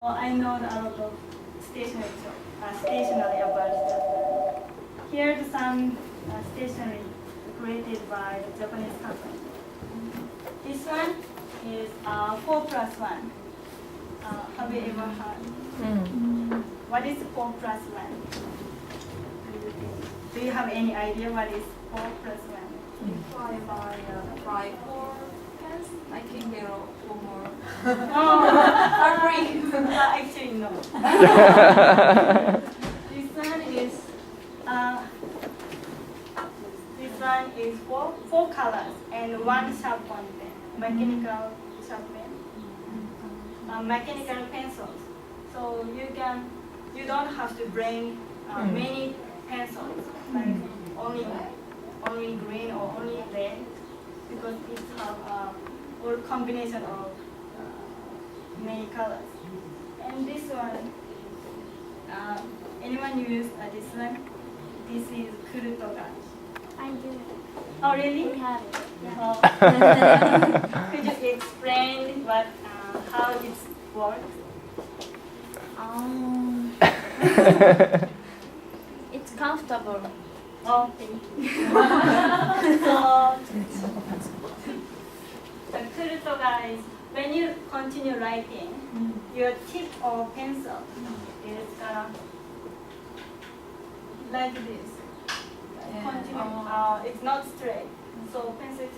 I know a lot of stationery about Japan. Here's some stationery created by the Japanese company. This one is 4+1. Have you ever heard? What is 4+1? Do you have any idea what is 4+1? If I buy 4 pens, I can get 4 more. For free. Actually, no. This one is four colors and one sharp point pen, mechanical sharp pen, mechanical pencils. So you don't have to bring many pencils, like only green or only red, because it have or combination of many colors. And this one, anyone use this one? This is kurutoga. I do. Oh, really? We have it. Yeah. Could you explain how it works? It's comfortable. Oh, thank you. So, the kurutoga is when you continue writing, your tip of pencil is like this. Continue. It's not straight, so pencil is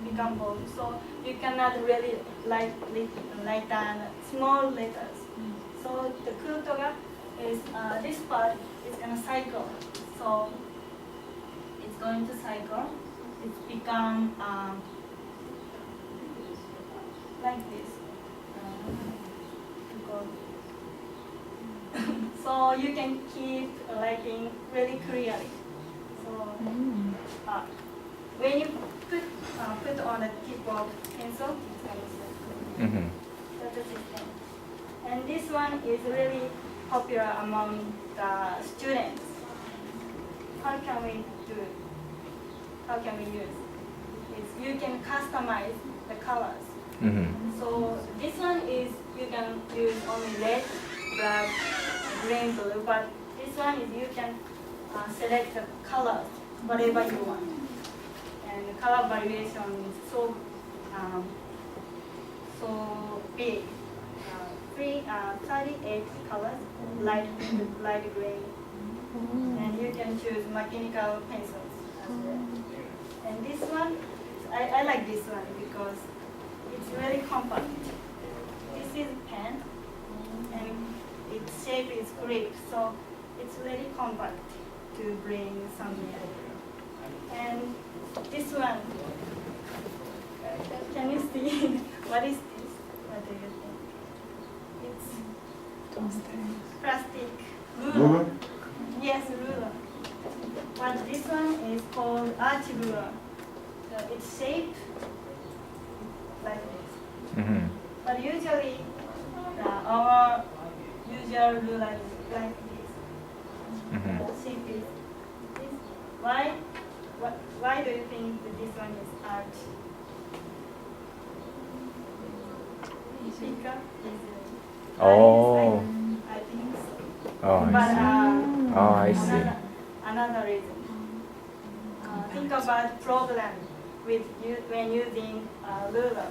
become bold. So you cannot really write down small letters. So the kurutoga is this part is gonna cycle. So it's going to cycle. It's become like this. So you can keep writing really clearly. So when you put on the tip of pencil, it's going to cycle. That's the system. And this one is really popular among the students. How can we do it? How can we use it? You can customize the colors. So this one is you can use only red, black, green, blue, but this one is you can select the colors, whatever you want. And the color variation is so big. 38 colors, light pink, light green, and you can choose mechanical pencils as well. And this one, I like this one because it's very compact. This is pen, and its shape is grip, so it's very compact to bring somewhere. And this one, can you see what is this? What do you think? It's plastic ruler. Yes, ruler. But this one is called arch ruler. So it's shaped like this. But usually, our usual ruler is like this. The shape is this. Why do you think that this one is arch? Think up easily. Oh. I think so. Oh, But I see. Another reason. Think about problem with when using ruler.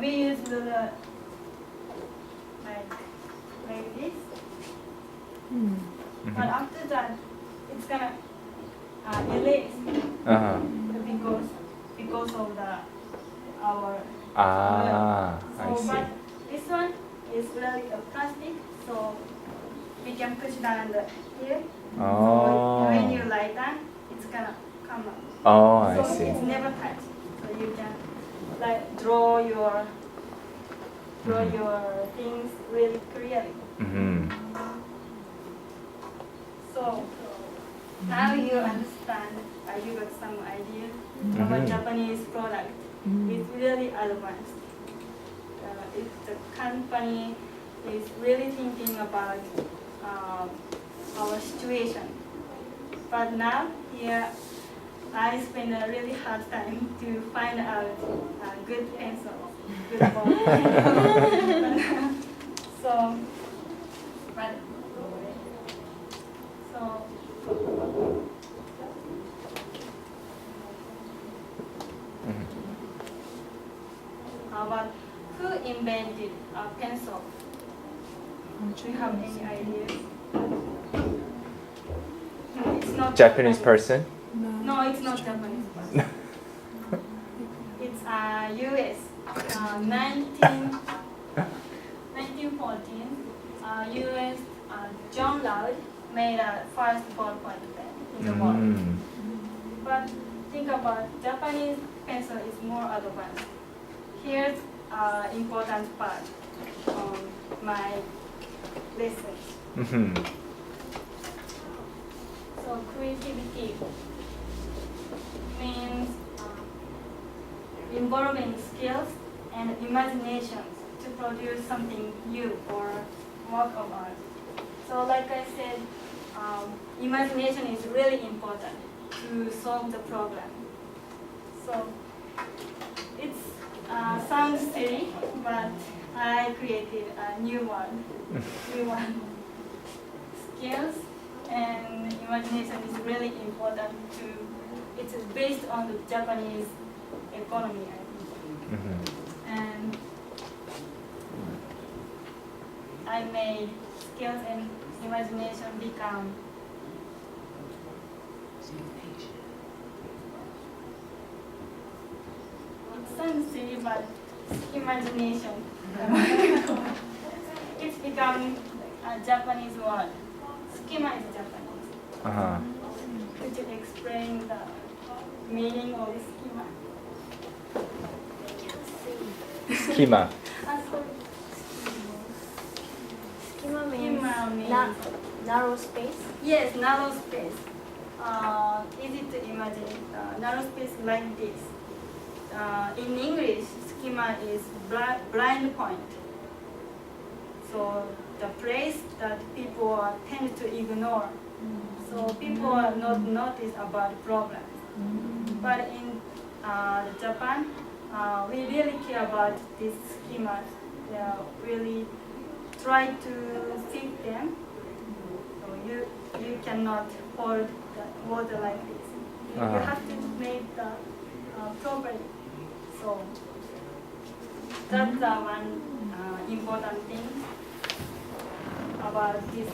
We use ruler like this. But after that, it's gonna erase because of our. I see. But this one is really a plastic, so we can push down here. So when you lie down, it's gonna come out. Oh, I So see. it's never touched. So you can draw your things really clearly. So now you understand. You got some idea about Japanese product. It's really advanced. The company is really thinking about our situation. But now here, I spend a really hard time to find out good pencils. beautiful. so, but so. But who invented a pencil? Do you have any ideas? It's not Japanese person? No, it's not Japanese person. It's U.S. 1914. U.S. John Loud made a first ballpoint pen in the world. But think about Japanese pencil is more advanced. Here's important part on my lesson. So creativity means involving skills and imagination to produce something new or work of art. So like I said, imagination is really important to solve the problem. So it sounds silly, but I created a new one. Skills and imagination is really important to. It's based on the Japanese economy, I think. And I made skills and imagination become it sounds silly, but imagination. It's become a Japanese word. Schema is Japanese. Could you explain the meaning of schema? Schema. Schema means Schema means narrow space. yes, narrow space. Easy to imagine narrow space like this. In English, schema is blind point. So the place that people tend to ignore. So people are not notice about problems. But in Japan, we really care about these schemas. They really try to fit them. So you cannot hold the water like this. You have to make the properly. So that's the one important thing about this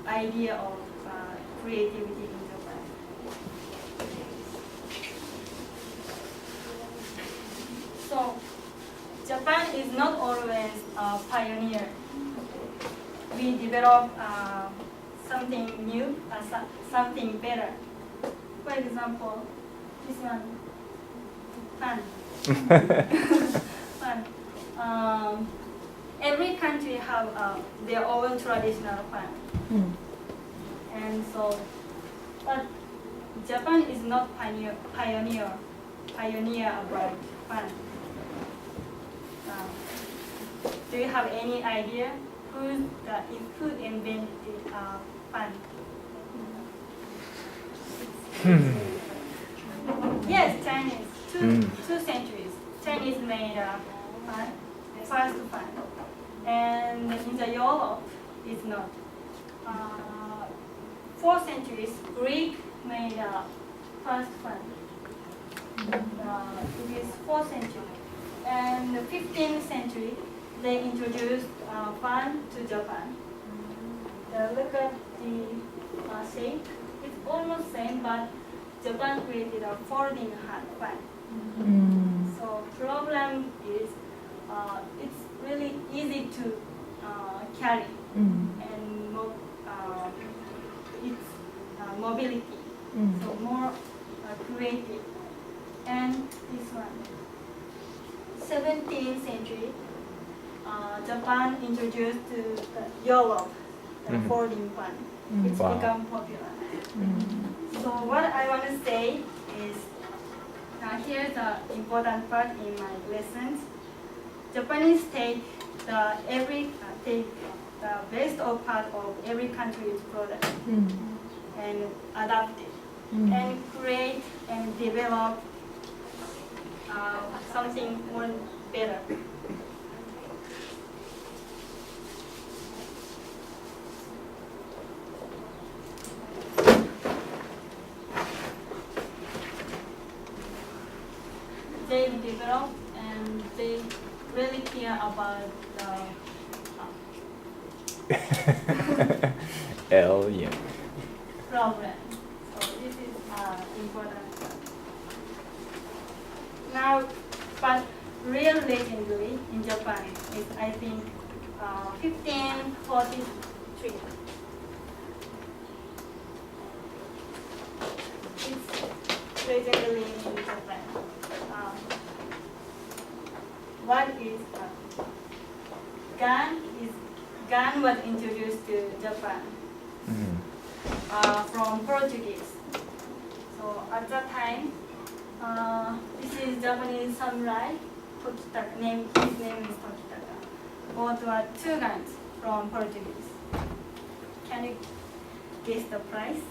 idea of creativity in Japan. So Japan is not always a pioneer. We develop something new, something better. For example, this one, fan. Fan. Every country have their own traditional fan. And so, but Japan is not pioneer about fan. Do you have any idea who invented fan? Yes, Chinese. Two centuries. Chinese made fan, first fan, and in the Europe, it's not. 4 centuries, Greek made first fan. It is 4th century. And the 15th century, they introduced fan to Japan. Look at the shape. It's almost same, but Japan created a folding fan. So problem is it's really easy to carry and it's mobility. So more creative. And this one, 17th century, Japan introduced to Europe the folding fan. It's become popular. So what I want to say is, here's the important part in my lessons. Japanese take the best of part of every country's product and adapt it and create and develop something more better. They develop and they really care about Alien. problem. So this is important. Now, but real legendary in Japan is I think 1543. It's legendary in Japan. What is gun was introduced to Japan from Portuguese. So at that time, this is Japanese samurai. Tokitaka, his name is Tokitaka. Bought two guns from Portuguese. Can you guess the price?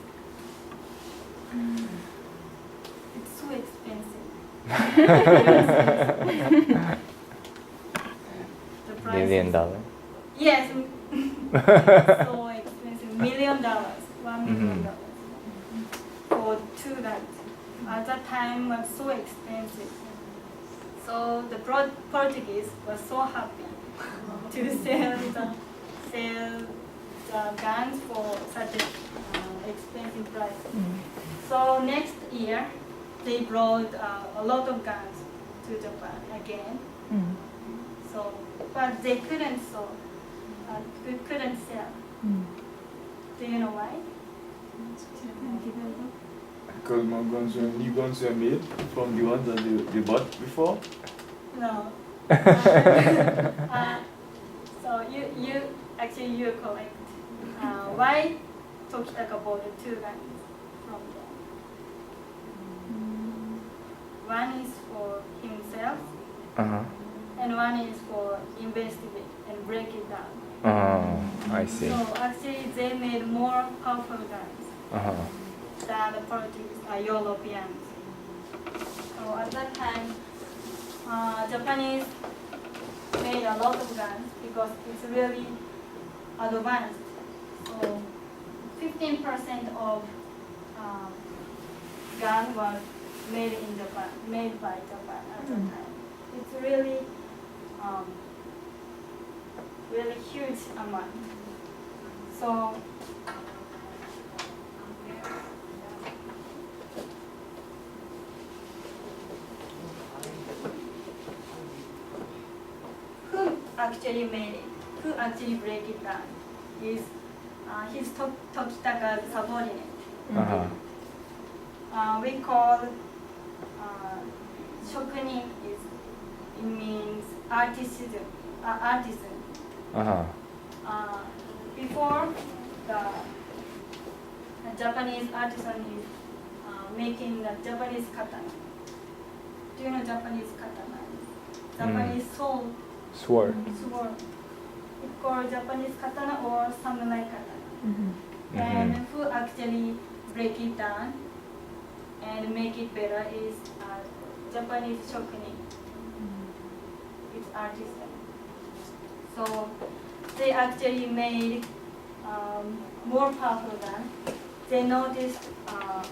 It's so expensive. The price $1 million. Yes. So expensive. $1 million. $1 million. For two guns. At that time was so expensive. So the Portuguese was so happy to sell the guns for such an expensive price. So next year they brought a lot of guns to Japan again. So, but they couldn't sell. Do you know why? Because new guns were made from the ones that they bought before. No. So you correct. Why Tokitaka bought two guns from them? One is for himself, and one is for investigate and break it down. I see. So actually, they made more powerful guns than the Portuguese, Europeans. So at that time, Japanese made a lot of guns because it's really advanced. So 15% of gun was made in Japan, made by Japan at that time. It's really, really huge amount. So who actually made it? Who actually break it down? Is his Tokitaka's subordinate. We call shokunin it means artisan. Before the Japanese artisan is making the Japanese katana. Do you know Japanese katana? Japanese sword. Sword. It's called Japanese katana or samurai katana. And who actually break it down and make it better is Japanese shokunin. It's artisan. So they actually made more powerful gun. They noticed a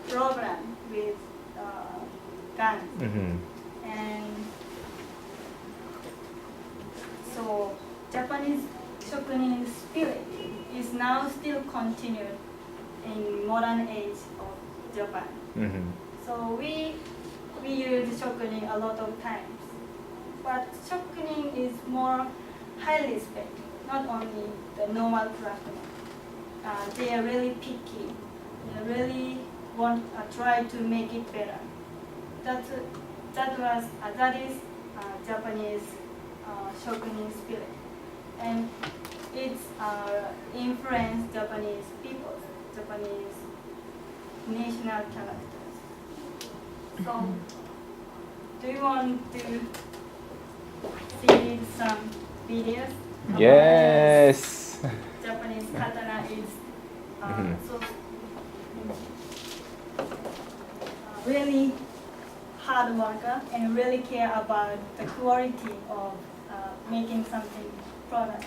problem with guns. And so Japanese shokunin spirit is now still continued in modern age of Japan. So we use shokunin a lot of times. But shokunin is more high respect, not only the normal craftsmen. They are really picky. They really want try to make it better. That is Japanese shokunin spirit, and it's influenced Japanese people, Japanese national characters. So, do you want to see some videos? Yes. Japanese katana is so really hard worker and really care about the quality of making something product.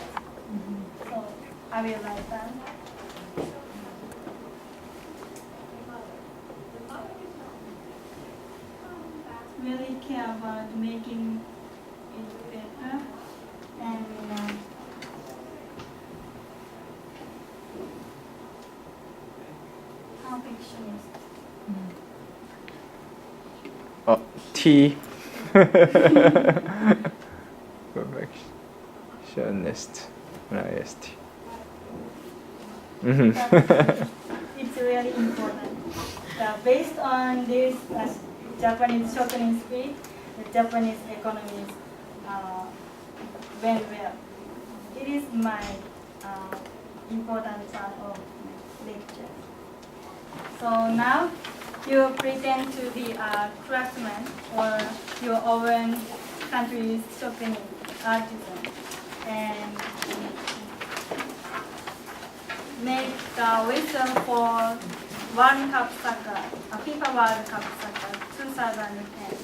So I will like that. Really care about making it better and perfectionist. Oh, T. Perfectionist. Nice. It's really important. Based on this Japanese shopping speed, the Japanese economy is went well. It is my important part of lecture. So now you pretend to be a craftsman or your own country's shopping artisan and make the whistle for World Cup Soccer, FIFA World Cup Soccer 2010.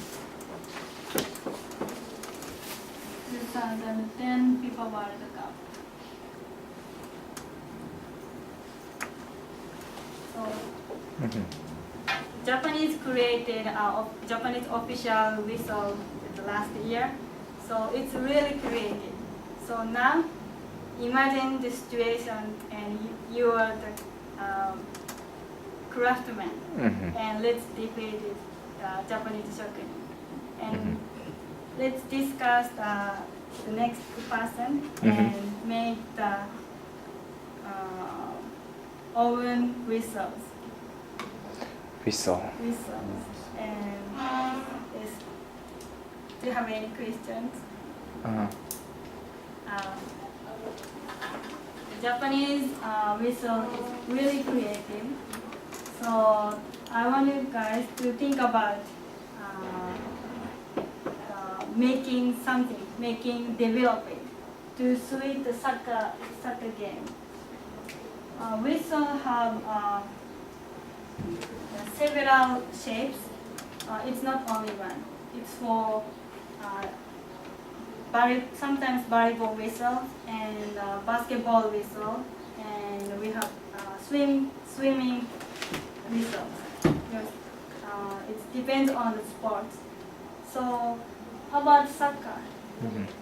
2010 FIFA World Cup. So, Japanese created Japanese official whistle last year, so it's really creative. So now, imagine the situation and you are the craftsman, and let's debate it, Japanese shopping, and let's discuss the next person and make the oven whistles. Whistle. And do you have any questions? Japanese whistle is really creative. So I want you guys to think about making something, developing to suit the soccer game. Whistle have several shapes. It's not only one. It's for sometimes volleyball whistle and basketball whistle, and we have swimming whistles. It depends on the sport. So how about soccer?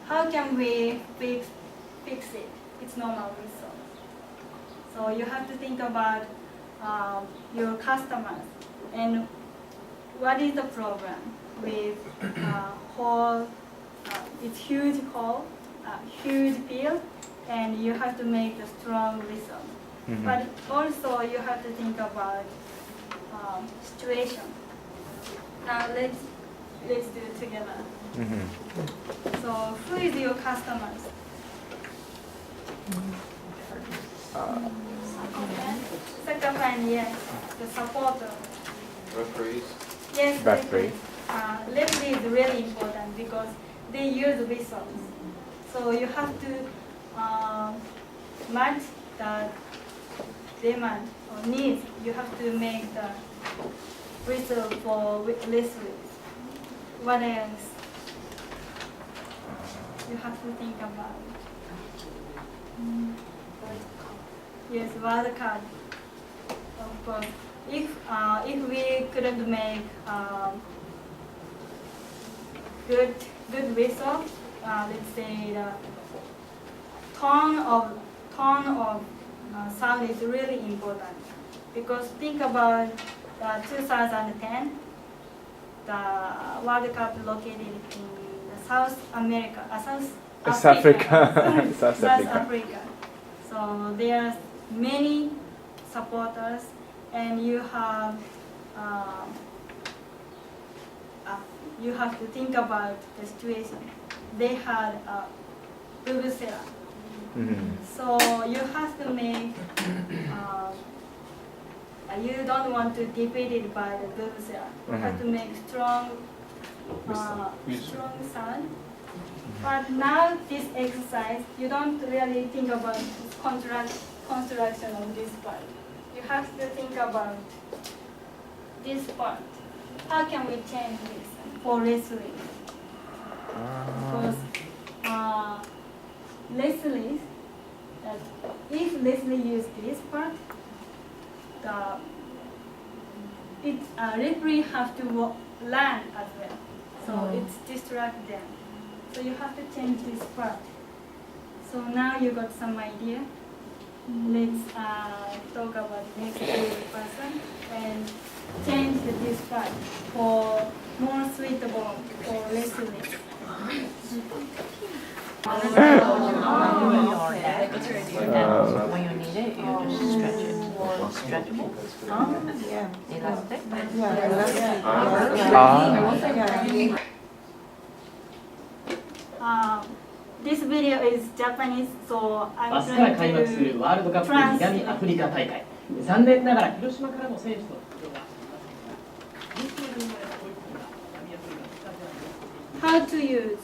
How can we fix it? It's normal whistle. So you have to think about your customers and what is the problem with hole. It's huge hole, huge field, and you have to make a strong whistle. But also you have to think about situation. Now let's do it together. So who is your customers? Soccer fan, yes, the supporter. Referees. Yes, Referee. Referee is really important because they use whistles. So you have to match the demand or needs. You have to make the whistle for referees. What else? You have to think about. Yes, World Cup. Of course. If we couldn't make good whistle, let's say the tone of sound is really important, because think about 2010, the World Cup located in South America, South Africa. South Africa. So there are many supporters, and you have to think about the situation. They had a Bubusela. So you have to make, you don't want to defeat it by the Bubusela. You have to make strong sound. But now this exercise, you don't really think about construction of this part. You have to think about this part. How can we change this? for wrestling. Because Leslie, if Leslie use this part, referee have to land as well, so it's distract them. So you have to change this part. So now you got some idea. Let's talk about next person and change this part for more suitable for wrestling. When you need it, you just stretch it. Stretchable? Elastic? This video is Japanese, so 明 I'm 日から going 開幕する to ワールドカップ南アフリカ大会、残念ながら広島からの選手と出場が how to use.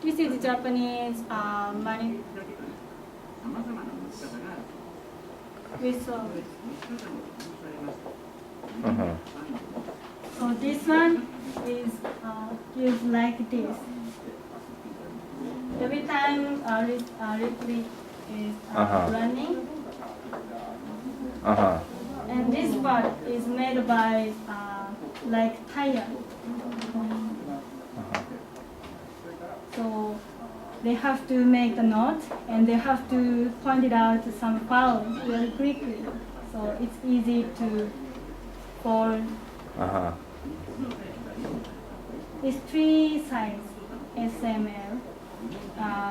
This is Japanese whistle. So this one is used like this. Every time referee is running, and this part is made by like tire. So they have to make the knot and they have to point it out to some foul very quickly. So it's easy to fall. It's 3 sizes SML.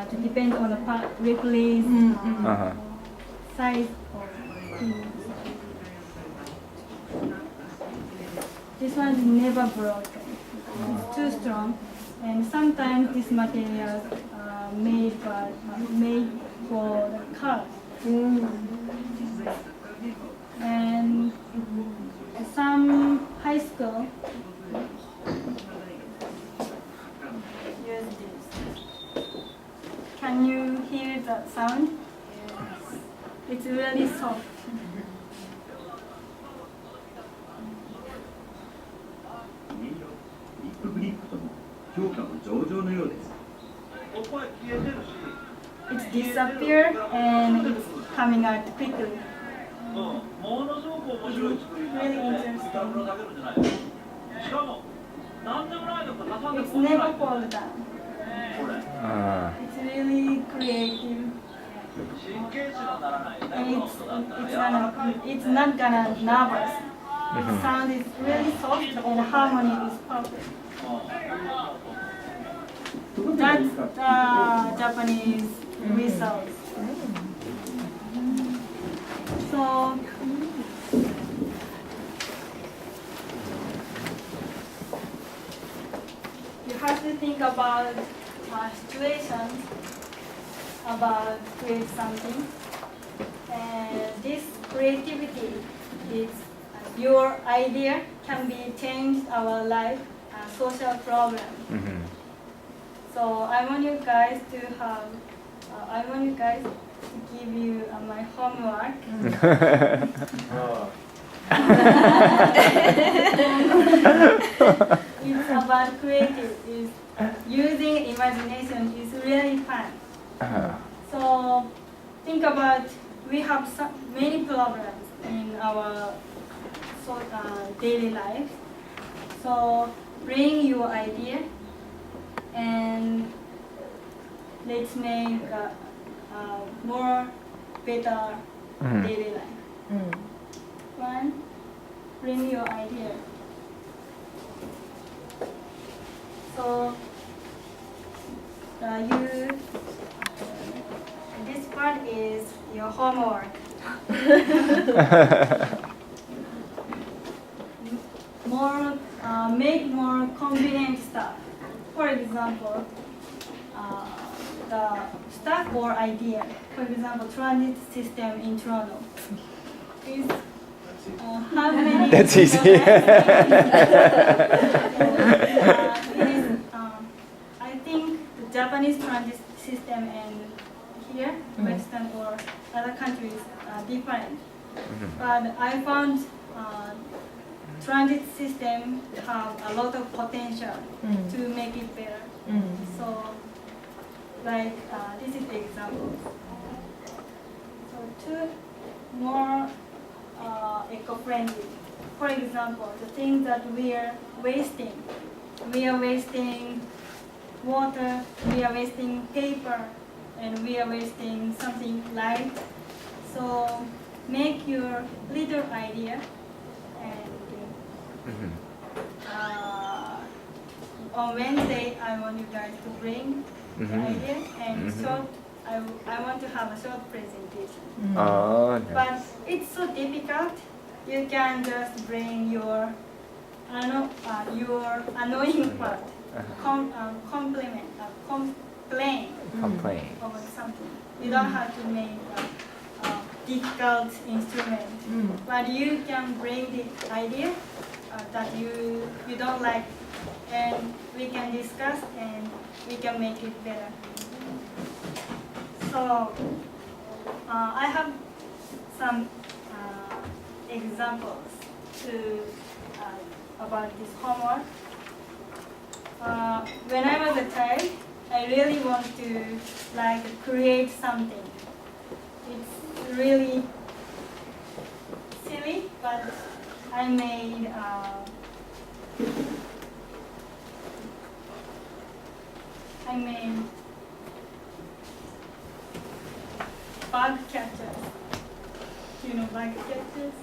To depend on the referee's size of team. This one is never broken. It's too strong, and sometimes this material made for the cars. And some high school use this. Can you hear that sound? It's really soft. リップグリップとも評価も上々のようです。 It's disappeared and it's coming out quickly. Really interesting. It's never fall down. It's really creative. And it's not gonna nervous. The sound is really soft and harmony is perfect. That's the Japanese whistles. So you have to think about situations about create something, and this creativity is your idea can be changed our life social problem. So I want you guys to give you my homework. It's about creative. It's using imagination is really fun. So think about, we have many problems in our daily life. So bring your idea and let's make more better daily life. One, bring your idea. So this part is your homework. Make more convenient stuff. For example, the stuff or idea. For example, transit system in Toronto. Is how many? That's easy. I think the Japanese transit system and here, Western or other countries are different. But I found transit system have a lot of potential to make it better. So, like this is example. So two more eco-friendly. For example, the things that we are wasting. We are wasting water, we are wasting paper, and we are wasting something light. So make your little idea, and on Wednesday I want you guys to bring the idea, and short. I want to have a short presentation. Oh, But nice. it's so difficult. You can just bring your annoying part, complain Complain. about something. You don't have to make a difficult instrument, but you can bring the idea that you don't like, and we can discuss and we can make it better. So I have some examples about this homework. When I was a child, I really want to create something. It's really silly, but I made bug catchers. Do you know bug catchers?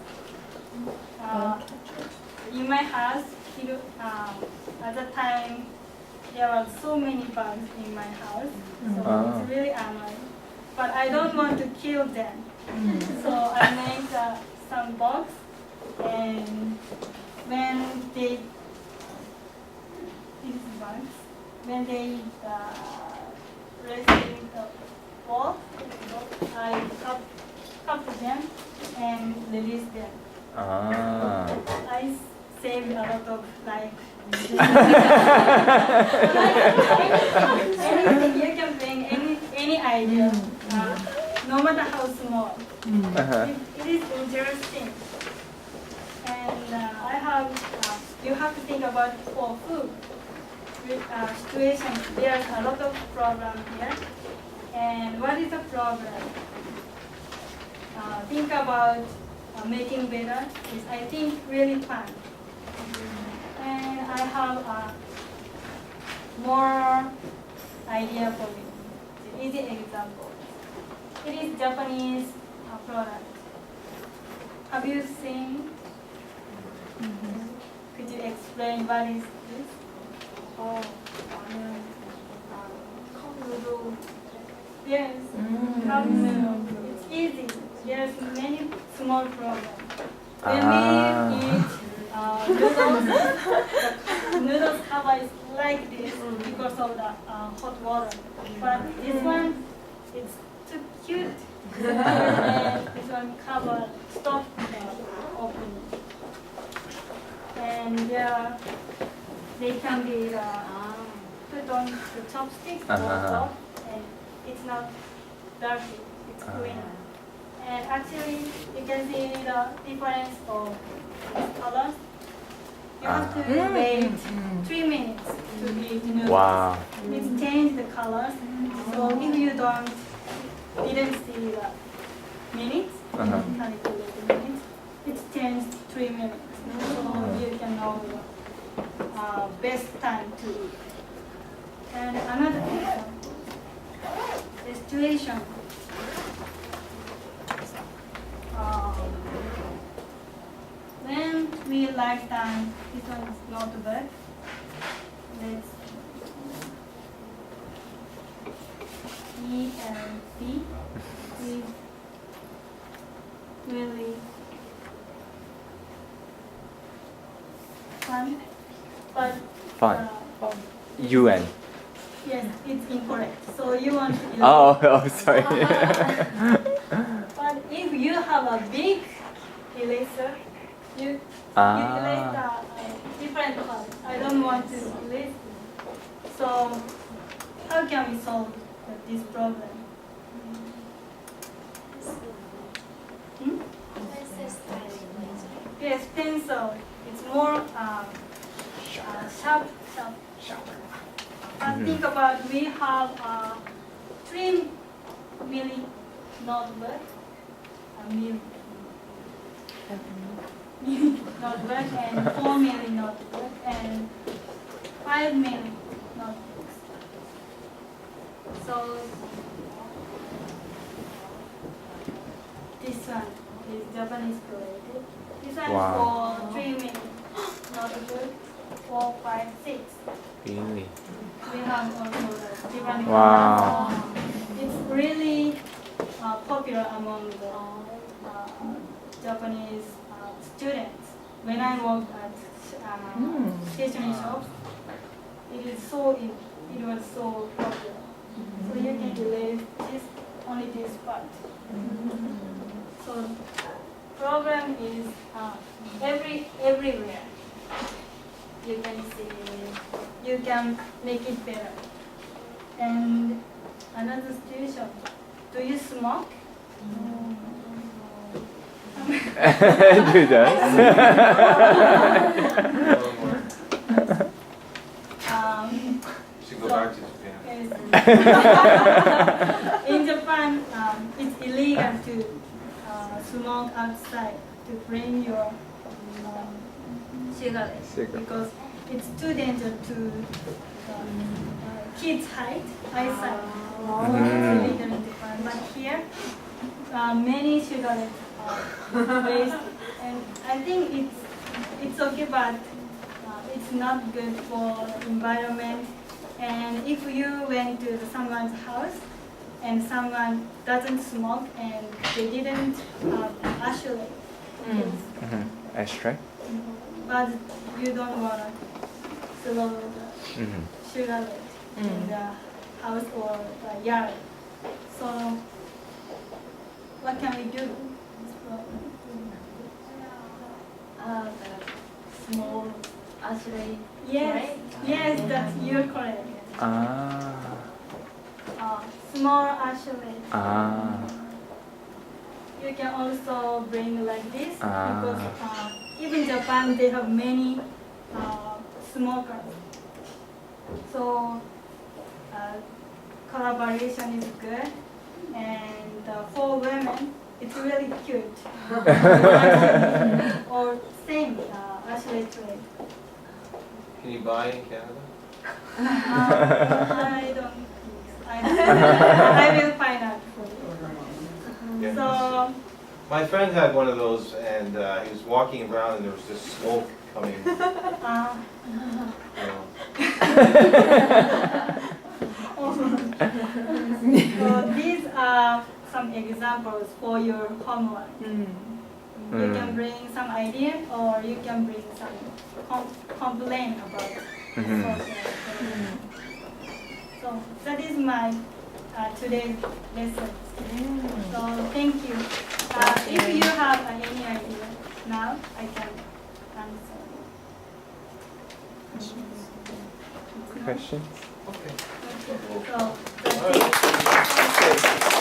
In my house, at the time, there were so many bugs in my house, so it's really annoying. But I don't want to kill them, so I made some bugs, and when they rest in the wall, I cut them and release them. I saved a lot of life. Anything you can bring, any idea, no matter how small. It is interesting. And you have to think about for food situation. There's a lot of problem here. And what is the problem? Think about making better is, I think, really fun. And I have more idea for you. Easy example. It is Japanese product. Have you seen? Could you explain what is this? cup noodle. Yes, cup noodle. It's easy. There's many small problems. When we eat noodles, the noodles cover is like this because of the hot water. But this one, it's too cute. And this one cover stop open. And they can be put on the chopsticks or top, and it's not dirty, it's clean. And actually, you can see the difference of colors. You have to wait 3 minutes to eat noodles. Wow. It's changed the colors. So if you didn't see the minutes, calculate the minutes, it's changed 3 minutes. So you can know the best time to eat. And another example, the situation. When we like time, this one is not bad. Let's E and B is really fun, but Fun. UN. Yes, it's incorrect. So you want to use Oh, sorry. But if you have a big eraser, you erase the different part. I don't want to erase it. So how can we solve this problem? Yes, pencil. It's more sharp. And think about we have 3 milli notebook, notebook and 4 milli notebook and 5 milli notebooks. So this one is Japanese created. This one Wow. is for 3 milli notebook, 4, 5, 6. Really? We have also different Wow. colors. It's really popular among the Japanese students. When I work at stationery shops, it was so popular. So you can delete only this part. So problem is everywhere. You can see, you can make it better. And another situation, do you smoke? Do that? You should go back to Japan. Yes. In Japan, it's illegal to smoke outside, to bring your cigarette, because it's too dangerous to kids' eyesight. So it's illegal in Japan. But here, many cigarettes are waste, and I think it's okay, but it's not good for environment. And if you went to someone's house and someone doesn't smoke and they didn't ashtray, Ashtray? but you don't want to throw the cigarette in the house or the yard. So what can we do? Small ashtray. Yes, yes, that's you're correct. Small ashtray. You can also bring like this because even Japan they have many smokers. So collaboration is good, and for women it's really cute. Or same ashtray tray. Can you buy in Canada? I don't. I will find out for you. Yeah. So. My friend had one of those, and he was walking around, and there was just smoke coming. You know. So these are some examples for your homework. You can bring some idea, or you can bring some complaint about it. So that is my today's lesson. So thank you. If you have any idea now, I can answer. Questions? Okay. So that's it.